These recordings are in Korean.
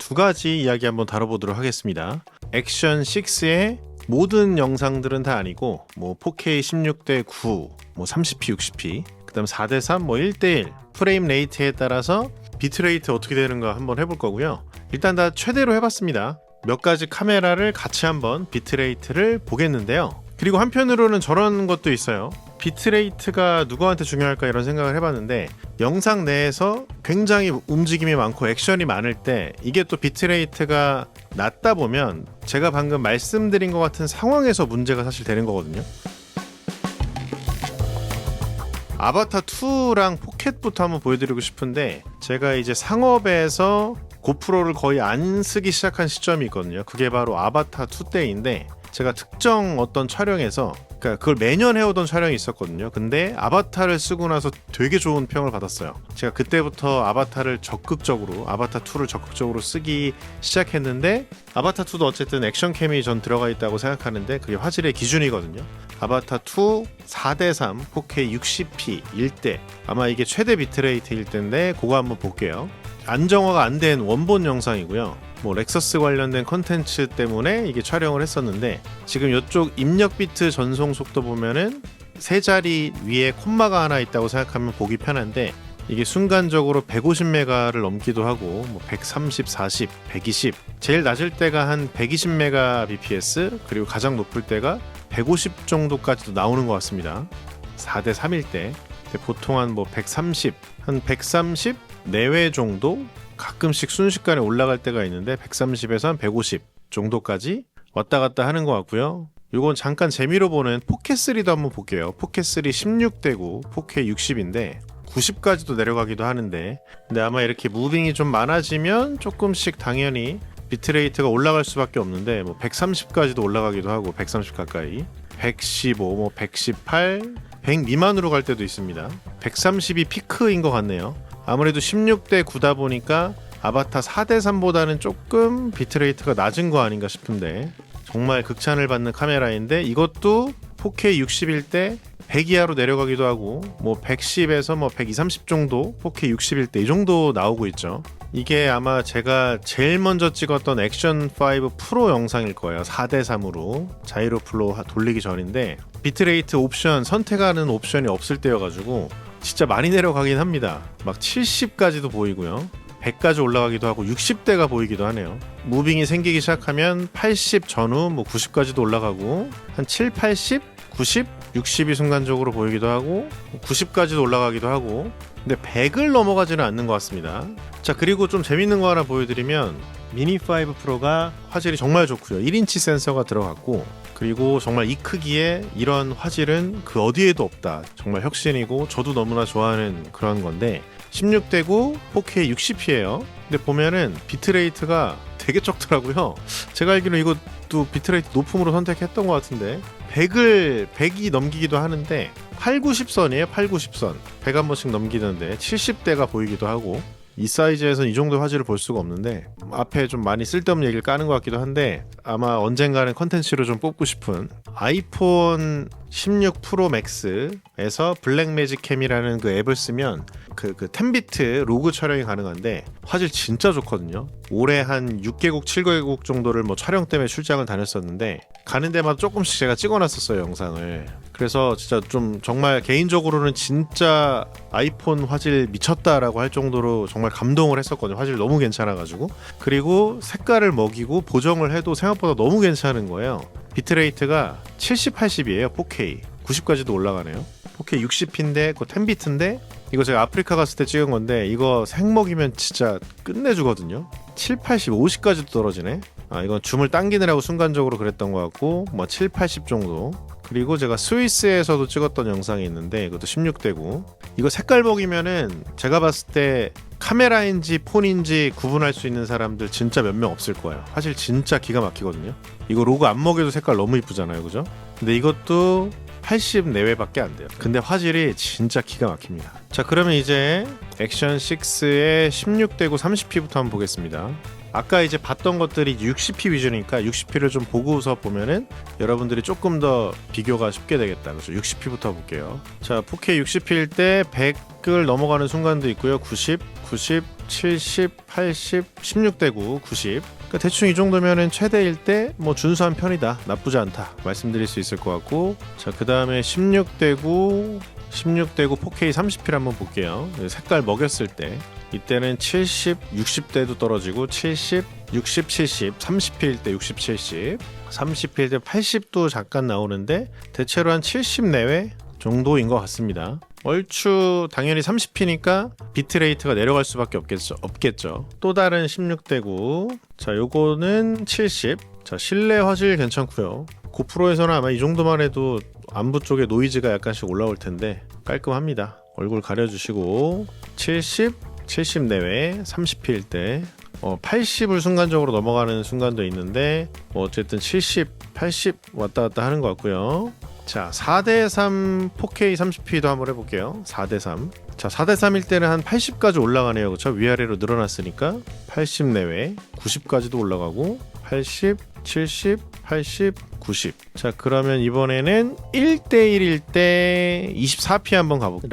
두 가지 이야기 한번 다뤄보도록 하겠습니다. 액션 6의 모든 영상들은 다 아니고 뭐 4K 16대 9, 뭐 30p, 60p, 그다음 4대3, 뭐 1대1 프레임 레이트에 따라서 비트레이트 어떻게 되는가 한번 해볼 거고요. 일단 다 최대로 해봤습니다. 몇 가지 카메라를 같이 한번 비트레이트를 보겠는데요. 그리고 한편으로는 저런 것도 있어요. 비트레이트가 누구한테 중요할까 이런 생각을 해봤는데, 영상 내에서 굉장히 움직임이 많고 액션이 많을 때 이게 또 비트레이트가 낮다 보면 제가 방금 말씀드린 것 같은 상황에서 문제가 사실 되는 거거든요. 아바타 2랑 포켓부터 한번 보여드리고 싶은데, 제가 이제 상업에서 고프로를 거의 안 쓰기 시작한 시점이 있거든요. 그게 바로 아바타 2 때인데, 제가 특정 어떤 촬영에서, 그러니까 그걸 매년 해오던 촬영이 있었거든요. 근데 아바타를 쓰고 나서 되게 좋은 평을 받았어요. 제가 그때부터 아바타 2를 적극적으로 쓰기 시작했는데, 아바타 2도 어쨌든 액션캠이 전 들어가 있다고 생각하는데 그게 화질의 기준이거든요. 아바타 2 4대3 4K 60p 1대, 아마 이게 최대 비트레이트일 텐데 그거 한번 볼게요. 안정화가 안 된 원본 영상이고요. 뭐 렉서스 관련된 컨텐츠 때문에 이게 촬영을 했었는데, 지금 이쪽 입력 비트 전송 속도 보면은 세 자리 위에 콤마가 하나 있다고 생각하면 보기 편한데, 이게 순간적으로 150메가를 넘기도 하고, 뭐 130, 40, 120, 제일 낮을 때가 한 120mbps, 그리고 가장 높을 때가 150 정도까지도 나오는 것 같습니다. 4대3일 때 보통 한 130 내외 정도, 가끔씩 순식간에 올라갈 때가 있는데 130에서 한 150 정도까지 왔다 갔다 하는 것 같고요. 이건 잠깐 재미로 보는 포켓3도 한번 볼게요. 포켓3 16대고 4K 60인데 90까지도 내려가기도 하는데, 근데 아마 이렇게 무빙이 좀 많아지면 조금씩 당연히 비트레이트가 올라갈 수밖에 없는데, 뭐 130까지도 올라가기도 하고 130 가까이, 115, 뭐 118, 100 미만으로 갈 때도 있습니다. 130이 피크인 것 같네요. 아무래도 16대 9다 보니까 아바타 4대3보다는 조금 비트레이트가 낮은 거 아닌가 싶은데, 정말 극찬을 받는 카메라인데, 이것도 4K 60일 때 100 이하로 내려가기도 하고, 뭐 110에서 뭐 120, 30 정도 4K 60일 때 이 정도 나오고 있죠. 이게 아마 제가 제일 먼저 찍었던 액션 5 프로 영상일 거예요. 4대3으로 자이로 플로 돌리기 전인데, 비트레이트 옵션 선택하는 옵션이 없을 때여가지고 진짜 많이 내려가긴 합니다. 막 70까지도 보이고요, 100까지 올라가기도 하고 60대가 보이기도 하네요. 무빙이 생기기 시작하면 80 전후 뭐 90까지도 올라가고, 한 7, 80, 90, 60이 순간적으로 보이기도 하고 90까지도 올라가기도 하고, 근데 100을 넘어가지는 않는 것 같습니다. 자, 그리고 좀 재밌는 거 하나 보여드리면, 미니 5 프로가 화질이 정말 좋고요. 1인치 센서가 들어갔고, 그리고 정말 이 크기에 이런 화질은 그 어디에도 없다. 정말 혁신이고 저도 너무나 좋아하는 그런 건데, 16대 9 4K 60p예요. 근데 보면은 비트레이트가 되게 적더라고요. 제가 알기로는 이것도 비트레이트 높음으로 선택했던 것 같은데, 100이 넘기기도 하는데 8, 90선이에요. 8, 90선 100 한 번씩 넘기는데 70대가 보이기도 하고, 이 사이즈에서는 이 정도 화질을 볼 수가 없는데, 앞에 좀 많이 쓸데없는 얘기를 까는 것 같기도 한데, 아마 언젠가는 컨텐츠로 좀 뽑고 싶은 아이폰 16 프로 맥스에서 블랙매직 캠이라는 그 앱을 쓰면 그 10비트 로그 촬영이 가능한데, 화질 진짜 좋거든요. 올해 한 6개국 7개국 정도를 뭐 촬영 때문에 출장을 다녔었는데, 가는 데마다 조금씩 제가 찍어놨었어요, 영상을. 그래서 진짜 좀 정말 개인적으로는 진짜 아이폰 화질 미쳤다라고 할 정도로 정말 감동을 했었거든요. 화질 너무 괜찮아가지고. 그리고 색깔을 먹이고 보정을 해도 생각보다 너무 괜찮은 거예요. 비트레이트가 70, 80이에요. 4K 90까지도 올라가네요. 4K 60인데 그 10비트인데, 이거 제가 아프리카 갔을 때 찍은 건데, 이거 색 먹이면 진짜 끝내주거든요. 7, 80, 50까지도 떨어지네. 이건 줌을 당기느라고 순간적으로 그랬던 것 같고, 뭐 7, 80 정도. 그리고 제가 스위스에서도 찍었던 영상이 있는데, 이것도 16대 9. 이거 색깔 먹이면은 제가 봤을 때 카메라인지 폰인지 구분할 수 있는 사람들 진짜 몇 명 없을 거예요. 사실 진짜 기가 막히거든요. 이거 로고 안 먹여도 색깔 너무 이쁘잖아요, 그죠? 근데 이것도 80 내외밖에 안 돼요. 근데 화질이 진짜 기가 막힙니다. 자, 그러면 이제 액션 6의 16대 9 30p부터 한번 보겠습니다. 아까 이제 봤던 것들이 60p 위주니까 60p를 좀 보고서 보면은 여러분들이 조금 더 비교가 쉽게 되겠다. 그래서 60p부터 볼게요. 자, 4K 60p일 때 100 100을 넘어가는 순간도 있고요. 90, 90, 70, 80, 16대9, 90. 그러니까 대충 이 정도면은 최대일 때 뭐 준수한 편이다, 나쁘지 않다 말씀드릴 수 있을 것 같고, 자 그 다음에 16대9 4K 30p를 한번 볼게요. 색깔 먹였을 때 이때는 70, 60대도 떨어지고 70, 60, 70, 30p일 때 60, 70, 30p일 때 80도 잠깐 나오는데 대체로 한 70 내외 정도인 것 같습니다. 얼추 당연히 30p니까 비트레이트가 내려갈 수밖에 없겠죠. 또 다른 16대9, 자 요거는 70. 자 실내 화질 괜찮고요. 고프로에서는 아마 이 정도만 해도 안부 쪽에 노이즈가 약간씩 올라올 텐데 깔끔합니다. 얼굴 가려주시고 70, 70 내외 30p일 때 80을 순간적으로 넘어가는 순간도 있는데 어쨌든 70, 80 왔다 갔다 하는 것 같고요. 자 4대3 4K 30p도 한번 해볼게요. 4대3. 자 4대3일 때는 한 80까지 올라가네요. 그쵸? 위아래로 늘어났으니까 80 내외 90까지도 올라가고 80, 70, 80, 90. 자 그러면 이번에는 1대1일 때 24p 한번 가볼게요.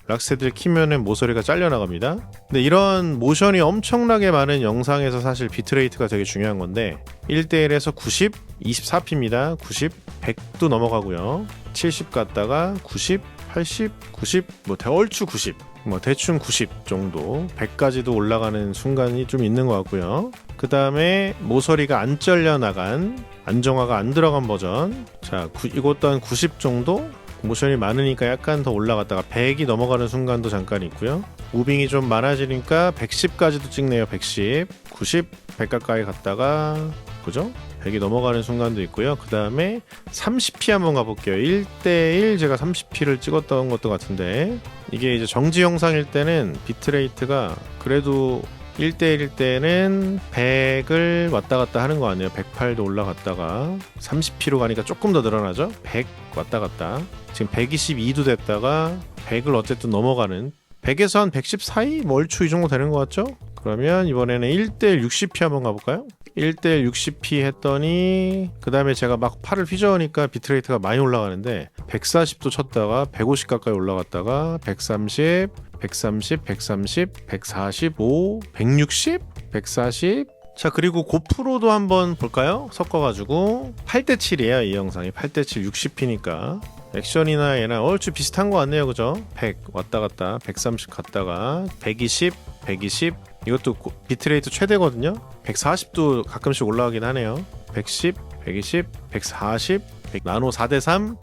락스테드를 키면은 모서리가 잘려나갑니다. 근데 이런 모션이 엄청나게 많은 영상에서 사실 비트레이트가 되게 중요한 건데 1대1에서 90, 24p입니다. 90, 100도 넘어가고요. 70 갔다가 90, 80, 90, 뭐 얼추 90, 뭐 대충 90 정도, 100까지도 올라가는 순간이 좀 있는 것 같고요. 그 다음에 모서리가 안 잘려나간, 안정화가 안 들어간 버전. 자 이것도 한 90 정도, 모션이 많으니까 약간 더 올라갔다가 100이 넘어가는 순간도 잠깐 있고요. 무빙이 좀 많아지니까 110까지도 찍네요. 110, 90, 100 가까이 갔다가 그죠? 100이 넘어가는 순간도 있고요. 그 다음에 30p 한번 가볼게요. 1대1 제가 30p를 찍었던 것도 같은데 이게 이제 정지 영상일 때는 비트레이트가 그래도 1대1일 때는 100을 왔다 갔다 하는 거 아니에요. 108도 올라갔다가 30p로 가니까 조금 더 늘어나죠. 100 왔다 갔다. 지금 122도 됐다가 100을 어쨌든 넘어가는, 100에서 한 110 사이? 뭐 얼추 이 정도 되는 것 같죠? 그러면 이번에는 1대1 60p 한번 가볼까요? 1대1 60p 했더니 그 다음에 제가 막 팔을 휘저으니까 비트레이트가 많이 올라가는데 140도 쳤다가 150 가까이 올라갔다가 130, 130, 130, 145, 160, 140. 자 그리고 고프로도 한번 볼까요? 섞어가지고 8대7이에요. 이 영상이 8대7 60p니까 액션이나 얘나 얼추 비슷한 것 같네요. 그죠? 100 왔다 갔다 130 갔다가 120, 120, 이것도 비트레이트 최대거든요. 140도 가끔씩 올라가긴 하네요. 110, 120, 140, 100, 나노 4대3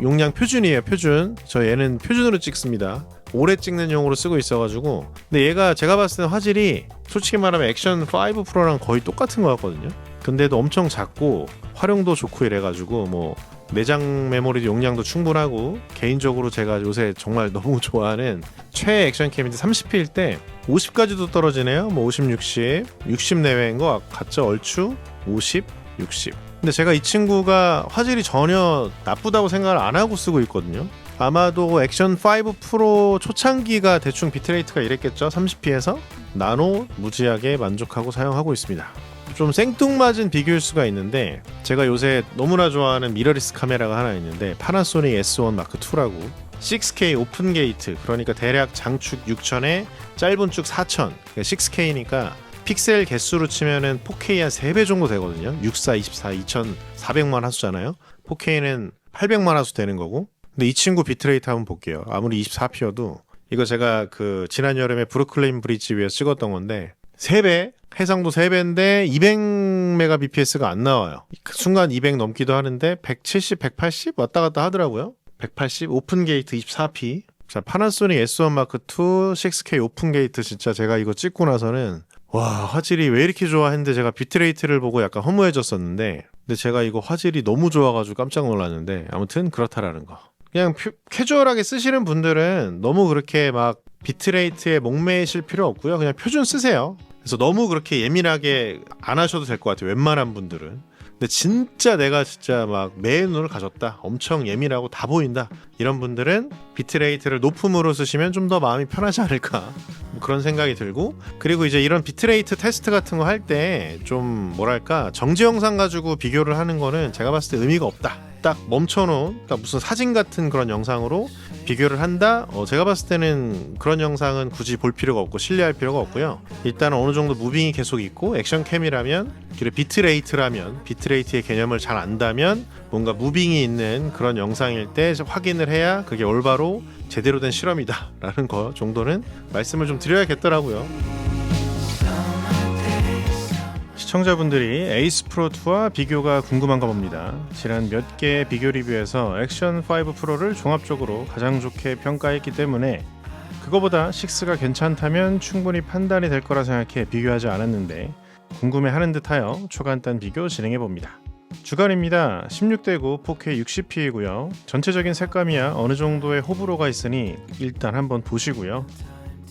용량 표준이에요. 표준. 저 얘는 표준으로 찍습니다. 오래 찍는 용으로 쓰고 있어가지고. 근데 얘가 제가 봤을 때 화질이 솔직히 말하면 액션 5 프로랑 거의 똑같은 것 같거든요. 근데도 엄청 작고 활용도 좋고 이래가지고 뭐 내장 메모리 용량도 충분하고, 개인적으로 제가 요새 정말 너무 좋아하는 최애 액션캠인데 30p일 때 50까지도 떨어지네요. 뭐 50, 60, 60 내외인 것 같죠? 얼추 50, 60. 근데 제가 이 친구가 화질이 전혀 나쁘다고 생각을 안 하고 쓰고 있거든요. 아마도 액션 5 프로 초창기가 대충 비트레이트가 이랬겠죠. 30p에서 나노 무지하게 만족하고 사용하고 있습니다. 좀 생뚱맞은 비교일 수가 있는데 제가 요새 너무나 좋아하는 미러리스 카메라가 하나 있는데 파나소닉 S1 마크 2라고 6K 오픈 게이트, 그러니까 대략 장축 6000에 짧은 축 4000, 6K니까 픽셀 개수로 치면은 4K 한 3배 정도 되거든요. 64, 24, 2400만 화수잖아요. 4K는 800만 화수 되는 거고. 근데 이 친구 비트레이트 한번 볼게요. 아무리 24p여도 이거 제가 그 지난 여름에 브루클린 브리지 위에서 찍었던 건데 3배, 해상도 3배인데 200mbps가 안 나와요. 그 순간 200 넘기도 하는데 170, 180 왔다 갔다 하더라고요. 180 오픈 게이트 24p. 자, 파나소닉 S1 마크 2 6K 오픈 게이트, 진짜 제가 이거 찍고 나서는 와, 화질이 왜 이렇게 좋아 했는데 제가 비트레이트를 보고 약간 허무해졌었는데, 근데 제가 이거 화질이 너무 좋아가지고 깜짝 놀랐는데 아무튼 그렇다라는 거. 그냥 캐주얼하게 쓰시는 분들은 너무 그렇게 막 비트레이트에 목매이실 필요 없고요. 그냥 표준 쓰세요. 그래서 너무 그렇게 예민하게 안 하셔도 될 것 같아요. 웬만한 분들은. 근데 진짜 내가 진짜 막 매의 눈을 가졌다, 엄청 예민하고 다 보인다, 이런 분들은 비트레이트를 높음으로 쓰시면 좀 더 마음이 편하지 않을까, 뭐 그런 생각이 들고. 그리고 이제 이런 비트레이트 테스트 같은 거 할 때 좀 뭐랄까 정지 영상 가지고 비교를 하는 거는 제가 봤을 때 의미가 없다. 딱 멈춰놓은, 그러니까 무슨 사진 같은 그런 영상으로 비교를 한다? 제가 봤을 때는 그런 영상은 굳이 볼 필요가 없고 신뢰할 필요가 없고요. 일단 어느 정도 무빙이 계속 있고 액션캠이라면, 그리고 비트레이트라면, 비트레이트의 개념을 잘 안다면 뭔가 무빙이 있는 그런 영상일 때 확인을 해야 그게 올바로 제대로 된 실험이다 라는 거 정도는 말씀을 좀 드려야겠더라고요. 시청자분들이 에이스 프로2와 비교가 궁금한가 봅니다. 지난 몇 개의 비교 리뷰에서 액션 5 프로를 종합적으로 가장 좋게 평가했기 때문에 그거보다 6가 괜찮다면 충분히 판단이 될 거라 생각해 비교하지 않았는데 궁금해하는 듯하여 초간단 비교 진행해봅니다. 주간입니다. 16:9 4K 60p이고요. 전체적인 색감이야 어느 정도의 호불호가 있으니 일단 한번 보시고요.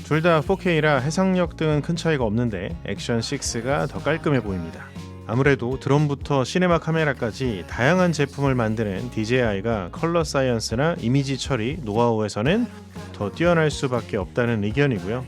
둘 다 4K라 해상력 등은 큰 차이가 없는데 액션 6가 더 깔끔해 보입니다. 아무래도 드론부터 시네마 카메라까지 다양한 제품을 만드는 DJI가 컬러 사이언스나 이미지 처리 노하우에서는 더 뛰어날 수밖에 없다는 의견이고요.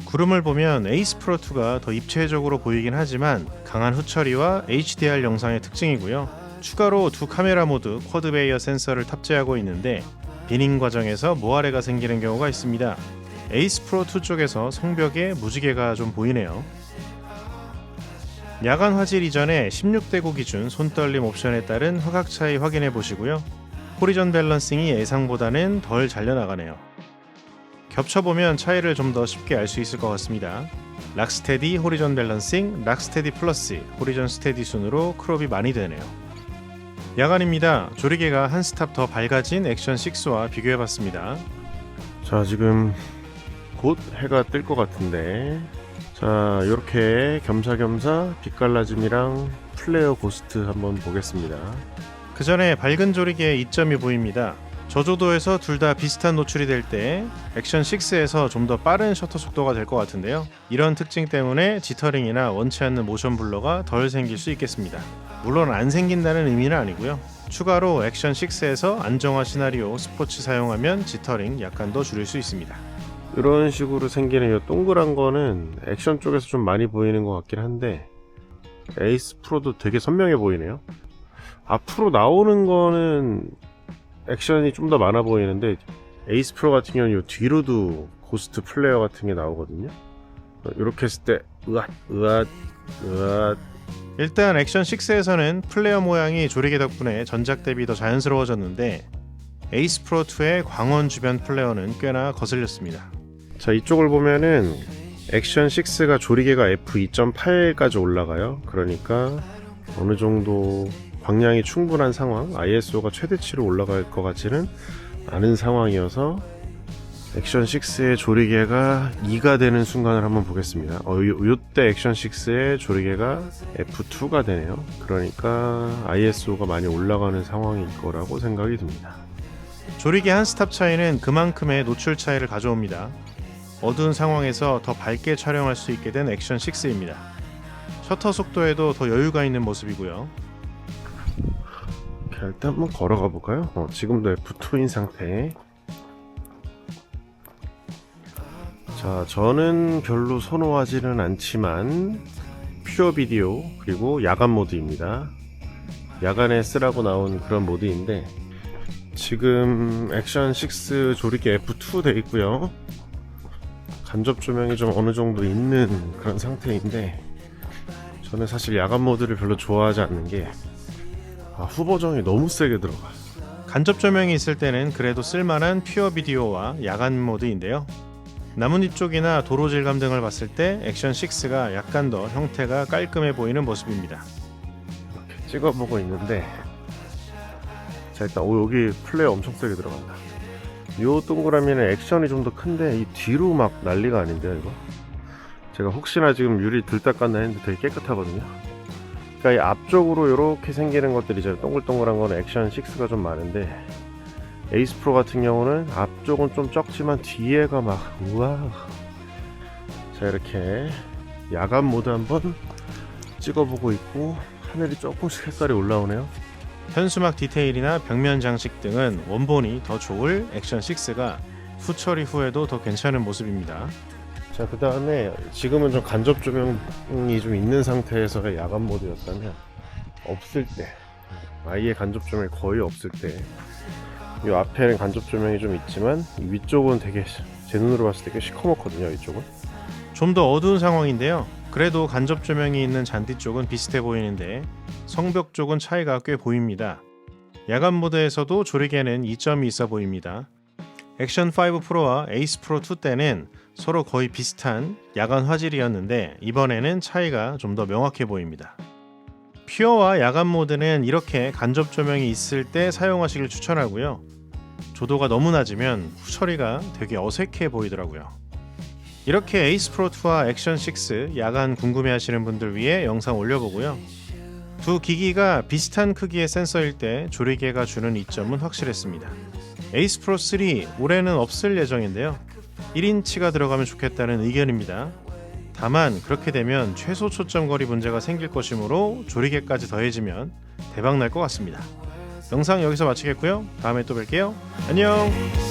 구름을 보면 에이스 프로2가 더 입체적으로 보이긴 하지만 강한 후처리와 HDR 영상의 특징이고요. 추가로 두 카메라 모드 쿼드 베이어 센서를 탑재하고 있는데 비닝 과정에서 모아레가 생기는 경우가 있습니다. 에이스 프로2 쪽에서 성벽에 무지개가 좀 보이네요. 야간 화질 이전에 16:9 기준 손떨림 옵션에 따른 화각 차이 확인해 보시고요. 호리전 밸런싱이 예상보다는 덜 잘려나가네요. 겹쳐보면 차이를 좀 더 쉽게 알 수 있을 것 같습니다. 락스테디 호리전 밸런싱, 락스테디 플러스, 호리전 스테디 순으로 크롭이 많이 되네요. 야간입니다. 조리개가 한 스탑 더 밝아진 액션 6와 비교해봤습니다. 자, 지금 곧 해가 뜰 것 같은데, 자, 이렇게 겸사겸사 빛갈라짐이랑 플레어 고스트 한번 보겠습니다. 그 전에 밝은 조리개의 이점이 보입니다. 저조도에서 둘 다 비슷한 노출이 될 때 액션 6에서 좀 더 빠른 셔터 속도가 될 것 같은데요. 이런 특징 때문에 지터링이나 원치 않는 모션 블러가 덜 생길 수 있겠습니다. 물론 안 생긴다는 의미는 아니고요. 추가로 액션 6에서 안정화 시나리오 스포츠 사용하면 지터링 약간 더 줄일 수 있습니다. 이런 식으로 생기는 이 동그란 거는 액션 쪽에서 좀 많이 보이는 것 같긴 한데 에이스 프로도 되게 선명해 보이네요. 앞으로 나오는 거는 액션이 좀 더 많아 보이는데 에이스 프로 같은 경우는 이 뒤로도 고스트 플레어 같은 게 나오거든요. 이렇게 했을 때 으앗 일단 액션 6에서는 플레어 모양이 조리개 덕분에 전작 대비 더 자연스러워졌는데 에이스 프로 2의 광원 주변 플레어는 꽤나 거슬렸습니다. 자, 이쪽을 보면은 액션 6가 조리개가 f2.8까지 올라가요. 그러니까 어느 정도 광량이 충분한 상황, ISO가 최대치로 올라갈 것 같지는 않은 상황이어서 액션 6의 조리개가 2가 되는 순간을 한번 보겠습니다. 요때 액션 6의 조리개가 F2가 되네요. 그러니까 ISO가 많이 올라가는 상황일 거라고 생각이 듭니다. 조리개 한 스탑 차이는 그만큼의 노출 차이를 가져옵니다. 어두운 상황에서 더 밝게 촬영할 수 있게 된 액션 6입니다. 셔터 속도에도 더 여유가 있는 모습이고요. 일단 한번 걸어가 볼까요? 지금도 F2인 상태. 자, 저는 별로 선호하지는 않지만 퓨어 비디오 그리고 야간 모드입니다. 야간에 쓰라고 나온 그런 모드인데 지금 액션 6 조리개 F2 돼 있고요. 간접 조명이 좀 어느 정도 있는 그런 상태인데 저는 사실 야간 모드를 별로 좋아하지 않는 게 후보정이 너무 세게 들어가. 간접 조명이 있을 때는 그래도 쓸만한 퓨어 비디오와 야간 모드인데요. 나뭇잎 쪽이나 도로 질감 등을 봤을 때 액션 6가 약간 더 형태가 깔끔해 보이는 모습입니다. 이렇게 찍어보고 있는데 자, 일단 여기 플레어 엄청 세게 들어간다. 요 동그라미는 액션이 좀 더 큰데 이 뒤로 막 난리가 아닌데요. 이거 제가 혹시나 지금 유리 들닦았나 했는데 되게 깨끗하거든요. 그러니까 이 앞쪽으로 이렇게 생기는 것들이 이제 동글동글한 거는 액션 6가 좀 많은데 에이스 프로 같은 경우는 앞쪽은 좀 적지만 뒤에가 막 우와. 자, 이렇게 야간 모드 한번 찍어보고 있고 하늘이 조금씩 색깔이 올라오네요. 현수막 디테일이나 벽면 장식 등은 원본이 더 좋을 액션 6가 후처리 후에도 더 괜찮은 모습입니다. 자, 그 다음에 지금은 좀 간접 조명이 좀 있는 상태에서의 야간 모드였다면 없을 때 아예 간접 조명이 거의 없을 때 이 앞에는 간접 조명이 좀 있지만 이 위쪽은 되게 제 눈으로 봤을 때 꽤 시커멓거든요. 이쪽은. 좀 더 어두운 상황인데요. 그래도 간접 조명이 있는 잔디 쪽은 비슷해 보이는데 성벽 쪽은 차이가 꽤 보입니다. 야간 모드에서도 조리개는 이점이 있어 보입니다. 액션 5 프로와 에이스 프로 2 때는 서로 거의 비슷한 야간 화질이었는데 이번에는 차이가 좀 더 명확해 보입니다. 퓨어와 야간 모드는 이렇게 간접 조명이 있을 때 사용하시길 추천하고요. 조도가 너무 낮으면 후처리가 되게 어색해 보이더라고요. 이렇게 에이스 프로 2와 액션 6 야간 궁금해하시는 분들 위해 영상 올려보고요. 두 기기가 비슷한 크기의 센서일 때 조리개가 주는 이점은 확실했습니다. 에이스 프로 3 올해는 없을 예정인데요. 1인치가 들어가면 좋겠다는 의견입니다. 다만 그렇게 되면 최소 초점거리 문제가 생길 것이므로 조리개까지 더해지면 대박 날 것 같습니다. 영상 여기서 마치겠고요. 다음에 또 뵐게요. 안녕.